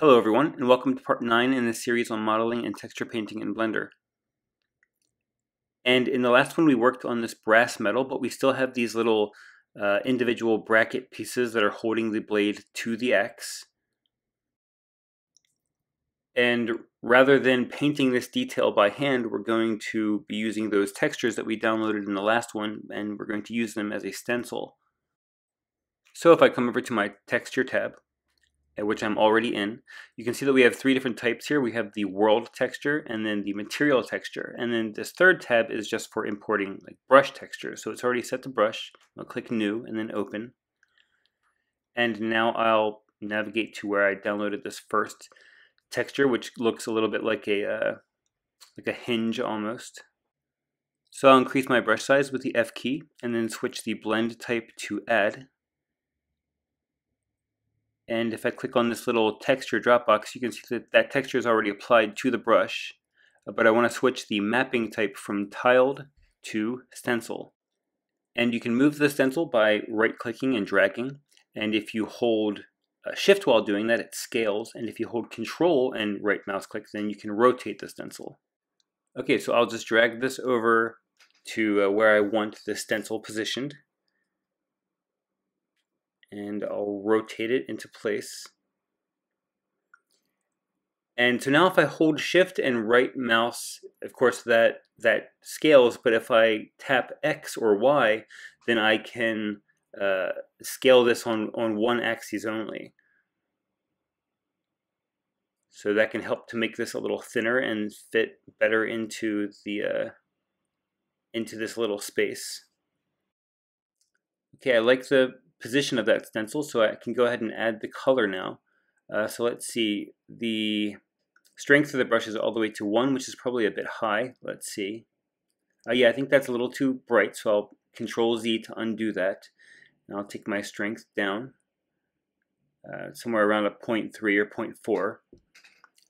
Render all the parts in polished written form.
Hello everyone, and welcome to part 9 in the series on modeling and texture painting in Blender. And in the last one we worked on this brass metal, but we still have these little individual bracket pieces that are holding the blade to the X. And rather than painting this detail by hand, we're going to be using those textures that we downloaded in the last one, and we're going to use them as a stencil. So if I come over to my texture tab, which I'm already in, you can see that we have 3 different types here. We have the world texture and then the material texture. And then this third tab is just for importing like brush textures. So it's already set to brush. I'll click new and then open. And now I'll navigate to where I downloaded this first texture, which looks a little bit like a hinge almost. So I'll increase my brush size with the F key and then switch the blend type to add. And if I click on this little texture drop box, you can see that that texture is already applied to the brush, but I want to switch the mapping type from tiled to stencil. And you can move the stencil by right-clicking and dragging, and if you hold shift while doing that, it scales, and if you hold control and right mouse click, then you can rotate the stencil. Okay, so I'll just drag this over to where I want the stencil positioned. And I'll rotate it into place. And so now if I hold shift and right mouse, of course that scales, but if I tap X or Y, then I can scale this on one axis only. So that can help to make this a little thinner and fit better into the into this little space. Okay, I like the position of that stencil, so I can go ahead and add the color now. So let's see, the strength of the brush is all the way to 1, which is probably a bit high. Let's see. Yeah, I think that's a little too bright, so I'll Control Z to undo that. And I'll take my strength down somewhere around a 0.3 or 0.4,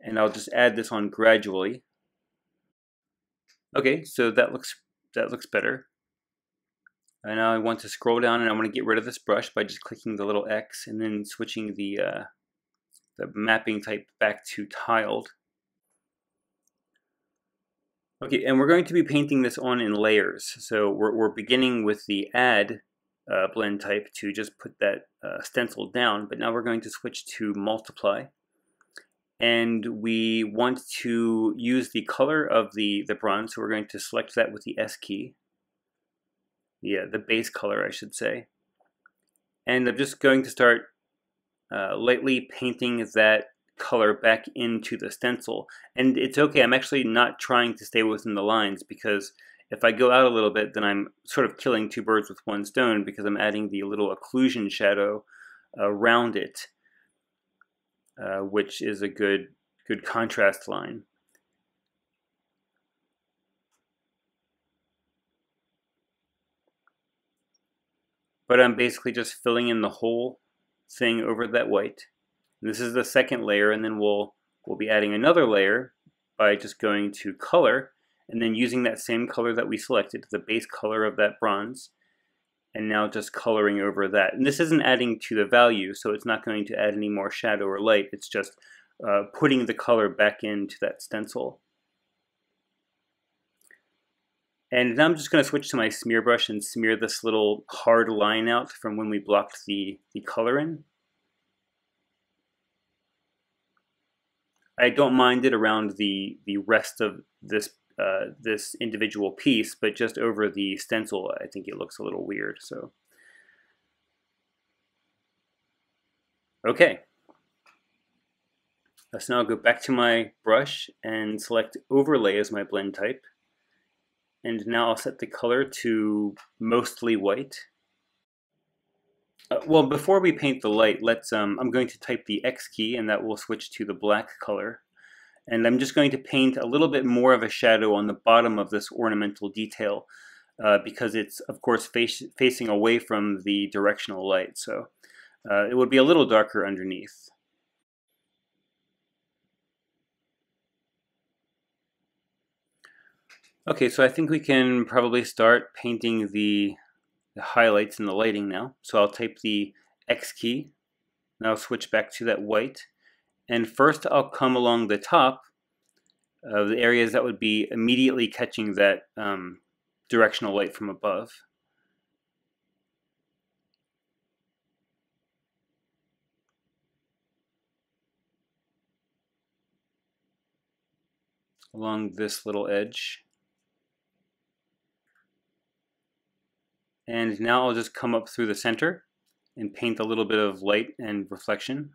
and I'll just add this on gradually. Okay, so that looks better. And now I want to scroll down and I want to get rid of this brush by just clicking the little X and then switching the mapping type back to tiled. Okay, and we're going to be painting this on in layers. So we're beginning with the add blend type to just put that stencil down, but now we're going to switch to multiply. And we want to use the color of the bronze, so we're going to select that with the S key. The base color, I should say. And I'm just going to start lightly painting that color back into the stencil. And it's okay, I'm actually not trying to stay within the lines, because if I go out a little bit, then I'm sort of killing 2 birds with 1 stone, because I'm adding the little occlusion shadow around it, which is a good contrast line. But I'm basically just filling in the whole thing over that white. And this is the second layer, and then we'll be adding another layer by just going to color and then using that same color that we selected, the base color of that bronze, and now just coloring over that. And this isn't adding to the value, so it's not going to add any more shadow or light. It's just putting the color back into that stencil. And now I'm just going to switch to my smear brush and smear this little hard line out from when we blocked the color in. I don't mind it around the rest of this this individual piece, but just over the stencil, I think it looks a little weird. So, okay. So now I'll go back to my brush and select overlay as my blend type. And now I'll set the color to mostly white. Well, before we paint the light, I'm going to type the X key, and that will switch to the black color. And I'm just going to paint a little bit more of a shadow on the bottom of this ornamental detail, because it's, of course, facing away from the directional light. So it would be a little darker underneath. Okay, so I think we can probably start painting the highlights and the lighting now. So I'll type the X key, and I'll switch back to that white, And first I'll come along the top of the areas that would be immediately catching that directional light from above. Along this little edge. And now I'll just come up through the center and paint a little bit of light and reflection.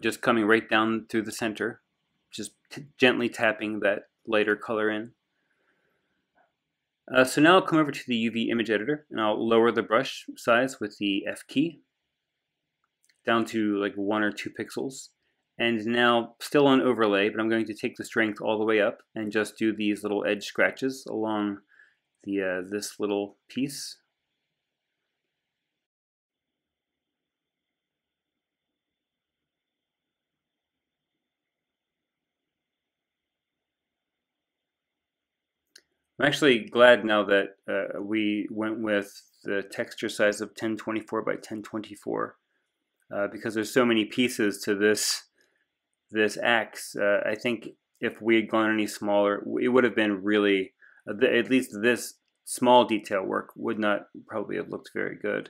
Just coming right down through the center, just gently tapping that lighter color in. So now I'll come over to the UV image editor and I'll lower the brush size with the F key down to like 1 or 2 pixels. And now still on overlay, but I'm going to take the strength all the way up and just do these little edge scratches along the this little piece. I'm actually glad now that we went with the texture size of 1024 by 1024 because there's so many pieces to this axe. I think if we had gone any smaller, it would have been really, at least this small detail work would not probably have looked very good.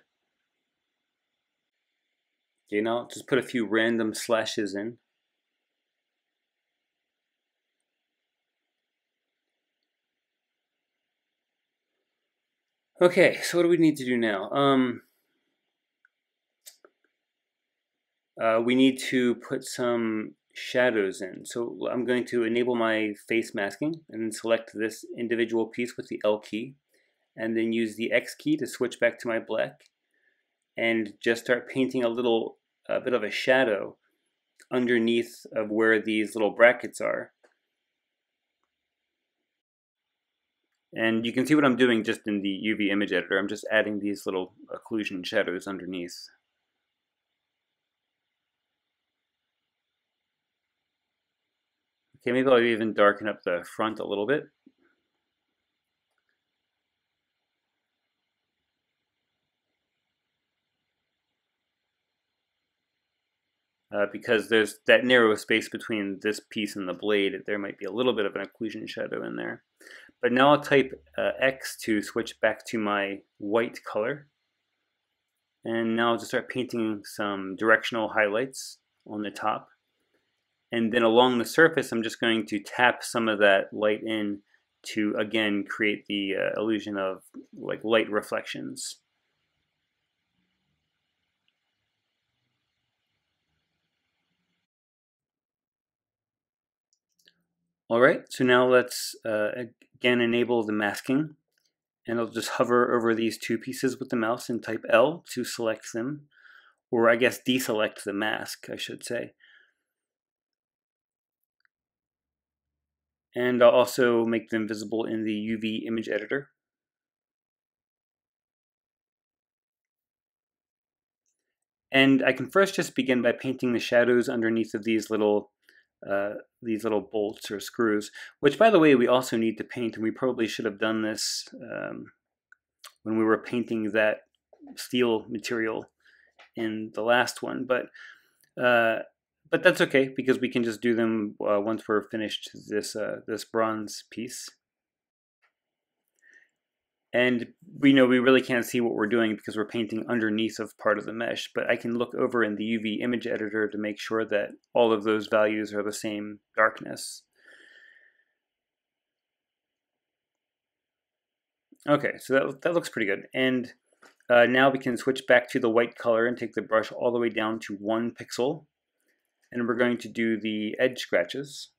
Okay, now I'll just put a few random slashes in. Okay, so what do we need to do now? We need to put some shadows in. So I'm going to enable my face masking and then select this individual piece with the L key and then use the X key to switch back to my black and just start painting a bit of a shadow underneath of where these little brackets are. And you can see what I'm doing just in the UV image editor. I'm just adding these little occlusion shadows underneath. Okay, maybe I'll even darken up the front a little bit. Because there's that narrow space between this piece and the blade, there might be a little bit of an occlusion shadow in there. But now I'll type X to switch back to my white color. And now I'll just start painting some directional highlights on the top. And then along the surface, I'm just going to tap some of that light in to, again, create the illusion of like light reflections. All right, so now let's again enable the masking. And I'll just hover over these two pieces with the mouse and type L to select them, or I guess deselect the mask, I should say. And I'll also make them visible in the UV image editor. And I can first just begin by painting the shadows underneath of these little bolts or screws, which by the way we also need to paint, and we probably should have done this when we were painting that steel material in the last one, but that's okay because we can just do them once we're finished this bronze piece. And we know we really can't see what we're doing because we're painting underneath of part of the mesh, but I can look over in the UV image editor to make sure that all of those values are the same darkness. Okay, so that looks pretty good. And now we can switch back to the white color and take the brush all the way down to 1 pixel. And we're going to do the edge scratches.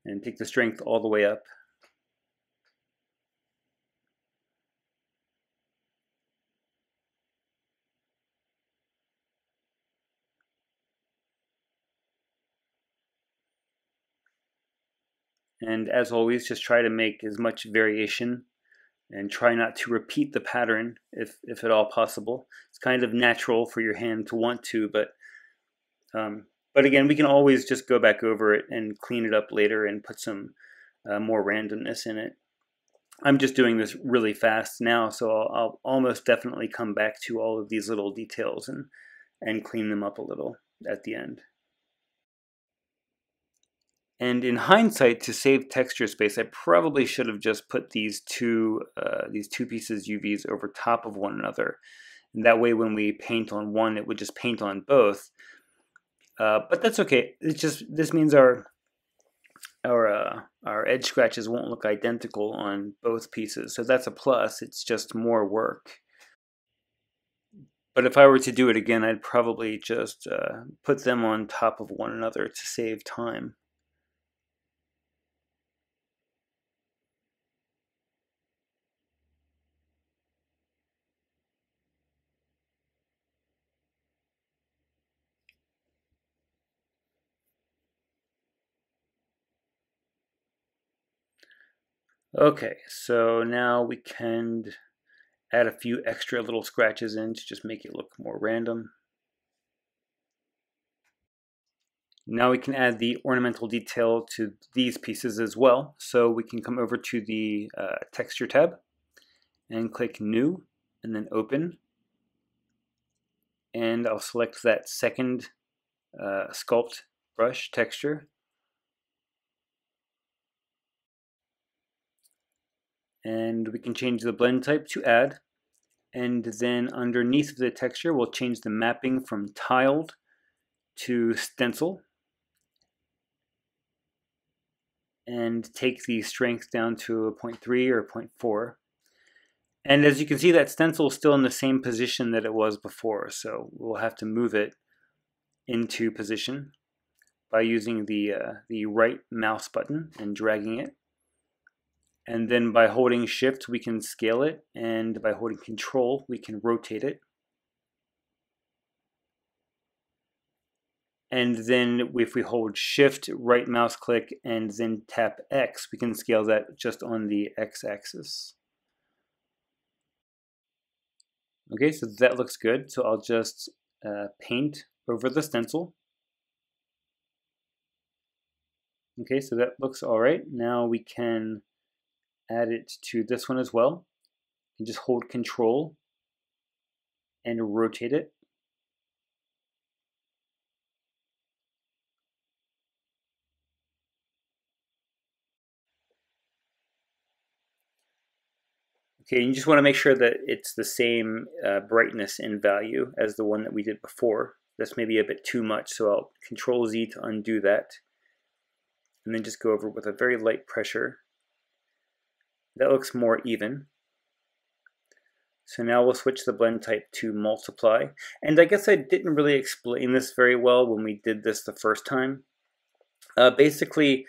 And take the strength all the way up. And as always, just try to make as much variation and try not to repeat the pattern if at all possible. It's kind of natural for your hand to want to, but again, we can always just go back over it and clean it up later and put some more randomness in it. I'm just doing this really fast now, so I'll almost definitely come back to all of these little details and clean them up a little at the end. And in hindsight, to save texture space, I probably should have just put these two pieces UVs over top of one another. And that way, when we paint on one, it would just paint on both. But that's okay. It's just, this means our edge scratches won't look identical on both pieces. So that's a plus. It's just more work. But if I were to do it again, I'd probably just put them on top of one another to save time. Okay, so now we can add a few extra little scratches in to just make it look more random. Now we can add the ornamental detail to these pieces as well. So we can come over to the texture tab and click new and then open. And I'll select that second sculpt brush texture. And we can change the blend type to add. And then underneath the texture, we'll change the mapping from tiled to stencil. And take the strength down to a 0.3 or 0.4. And as you can see, that stencil is still in the same position that it was before, so we'll have to move it into position by using the right mouse button and dragging it. And then by holding shift, we can scale it, and by holding control, we can rotate it. And then if we hold shift, right mouse click, and then tap X, we can scale that just on the X axis. Okay, so that looks good. So I'll just paint over the stencil. Okay, so that looks all right. Now we can add it to this one as well. And just hold control and rotate it. Okay, you just want to make sure that it's the same brightness and value as the one that we did before. That's maybe a bit too much, so I'll Control Z to undo that. And then just go over with a very light pressure. That looks more even. So now we'll switch the blend type to multiply. And I guess I didn't really explain this very well when we did this the first time. Basically,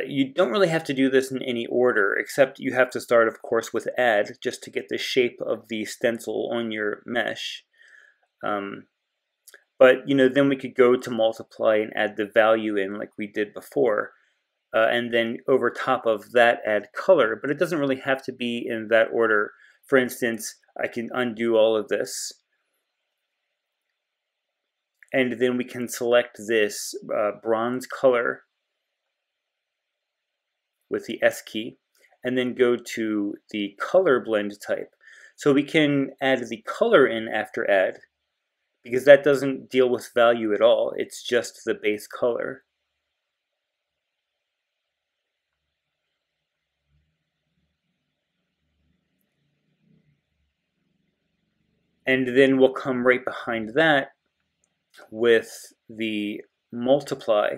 you don't really have to do this in any order, except you have to start, of course, with add, just to get the shape of the stencil on your mesh. But then we could go to multiply and add the value in like we did before. And then over top of that, add color. But it doesn't really have to be in that order. For instance, I can undo all of this. And then we can select this bronze color with the S key, and then go to the color blend type. So we can add the color in after add, because that doesn't deal with value at all. It's just the base color. And then we'll come right behind that with the multiply,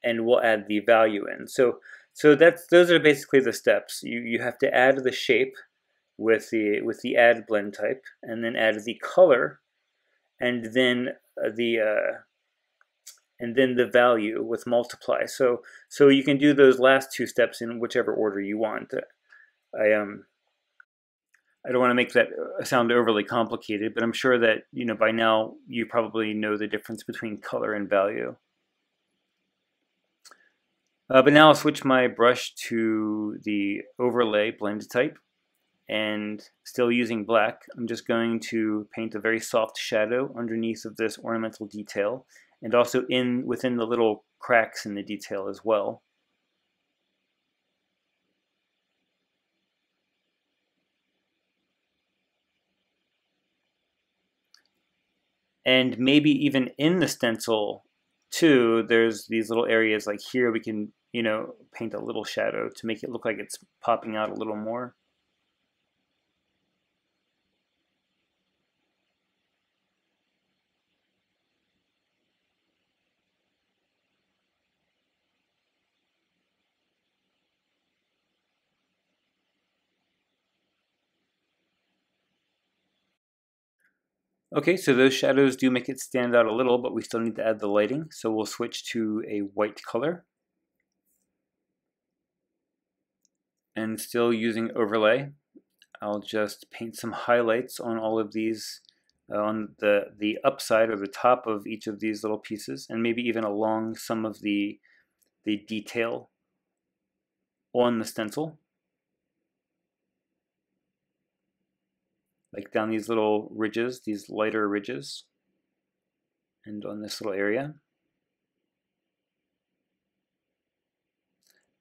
and we'll add the value in. So those are basically the steps. You have to add the shape with the add blend type, and then add the color, and then the value with multiply. So you can do those last two steps in whichever order you want. I don't want to make that sound overly complicated, but I'm sure that by now you probably know the difference between color and value. But now I'll switch my brush to the overlay blend type, and still using black, I'm just going to paint a very soft shadow underneath of this ornamental detail, and also within the little cracks in the detail as well. And maybe even in the stencil too, there's these little areas like here we can, paint a little shadow to make it look like it's popping out a little more. Okay, so those shadows do make it stand out a little, but we still need to add the lighting. So we'll switch to a white color. And still using overlay, I'll just paint some highlights on all of these, on the upside or the top of each of these little pieces, and maybe even along some of the detail on the stencil. Like down these little ridges, these lighter ridges, and on this little area.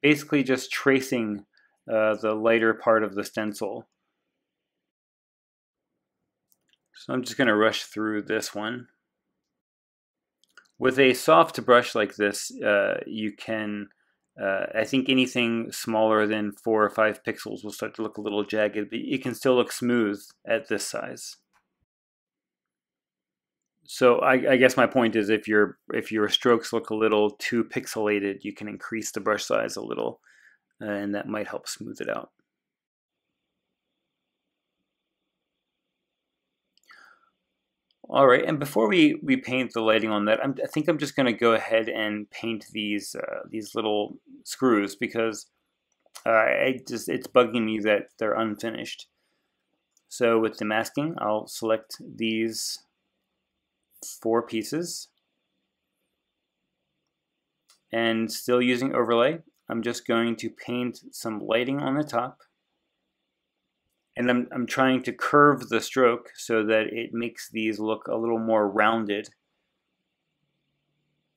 Basically just tracing the lighter part of the stencil. So I'm just going to rush through this one. With a soft brush like this, you can, I think anything smaller than 4 or 5 pixels will start to look a little jagged, but it can still look smooth at this size. So I guess my point is if your strokes look a little too pixelated, you can increase the brush size a little, and that might help smooth it out. All right, and before we paint the lighting on that, I think I'm just going to go ahead and paint these little screws because it's bugging me that they're unfinished. So with the masking, I'll select these 4 pieces, and still using overlay, I'm just going to paint some lighting on the top. And I'm trying to curve the stroke so that it makes these look a little more rounded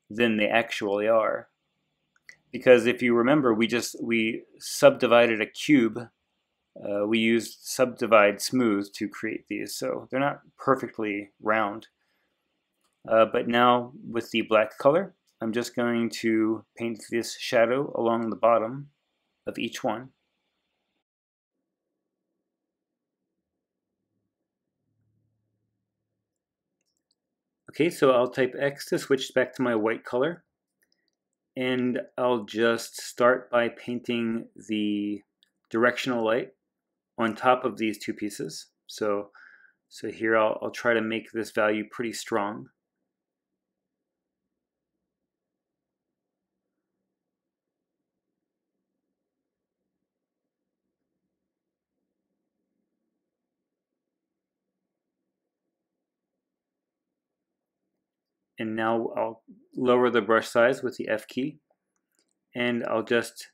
than they actually are. Because if you remember, we subdivided a cube. We used subdivide smooth to create these, so they're not perfectly round. But now with the black color, I'm just going to paint this shadow along the bottom of each one. Okay, so I'll type X to switch back to my white color. And I'll just start by painting the directional light on top of these 2 pieces. So here I'll try to make this value pretty strong. And now I'll lower the brush size with the F key, and I'll just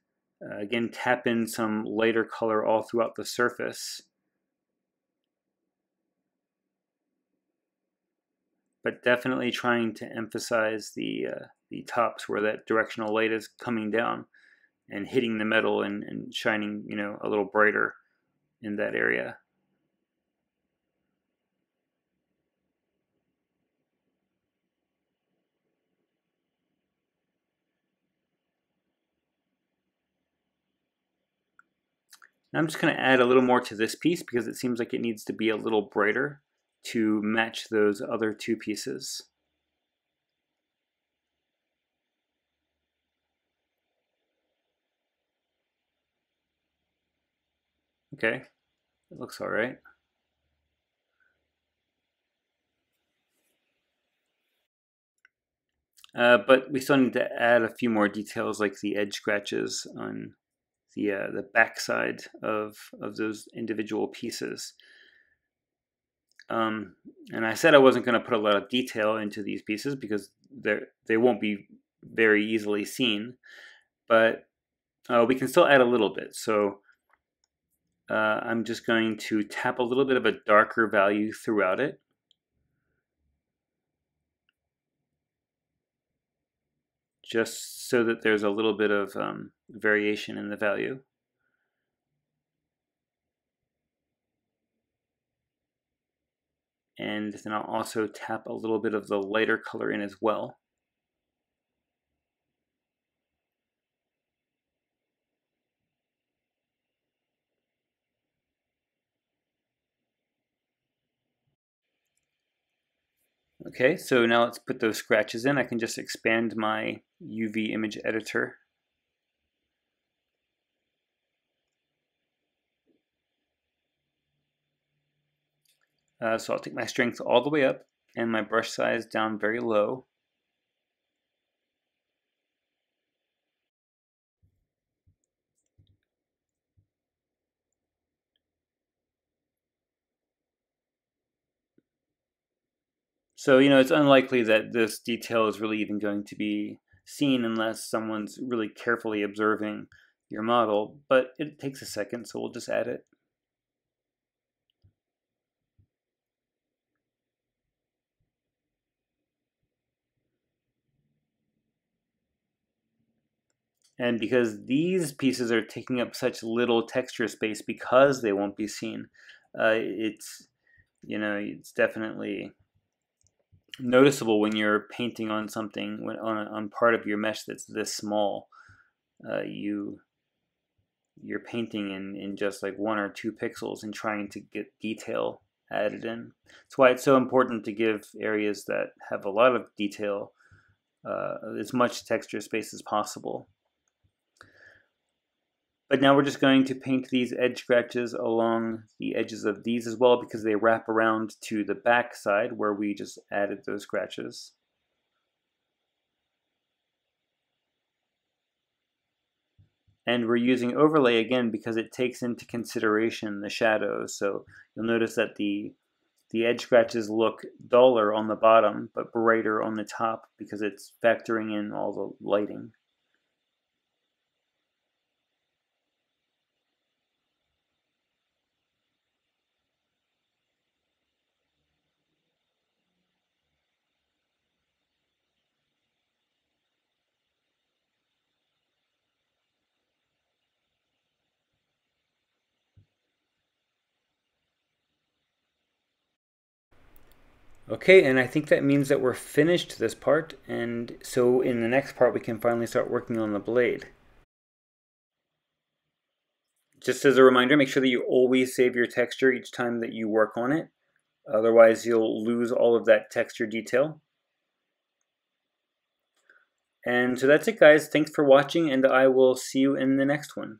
again tap in some lighter color all throughout the surface. But definitely trying to emphasize the tops where that directional light is coming down and hitting the metal and shining, a little brighter in that area. I'm just going to add a little more to this piece because it seems like it needs to be a little brighter to match those other 2 pieces. Okay, it looks all right. But we still need to add a few more details like the edge scratches on the back side of those individual pieces. And I said I wasn't going to put a lot of detail into these pieces because they won't be very easily seen, but we can still add a little bit. So I'm just going to tap a little bit of a darker value throughout it. Just so that there's a little bit of variation in the value. And then I'll also tap a little bit of the lighter color in as well. Okay, so now let's put those scratches in. I can just expand my UV image editor. So I'll take my strength all the way up and my brush size down very low. So, it's unlikely that this detail is really even going to be seen unless someone's really carefully observing your model, but it takes a second, so we'll just add it. And because these pieces are taking up such little texture space because they won't be seen, it's definitely noticeable when you're painting on something on part of your mesh that's this small. You're painting in just like 1 or 2 pixels and trying to get detail added in. That's why it's so important to give areas that have a lot of detail as much texture space as possible. But now we're just going to paint these edge scratches along the edges of these as well because they wrap around to the back side where we just added those scratches. And we're using overlay again because it takes into consideration the shadows. So you'll notice that the edge scratches look duller on the bottom but brighter on the top because it's factoring in all the lighting. Okay, and I think that means that we're finished this part, and so in the next part we can finally start working on the blade. Just as a reminder, make sure that you always save your texture each time that you work on it. Otherwise, you'll lose all of that texture detail. And so that's it, guys. Thanks for watching, and I will see you in the next one.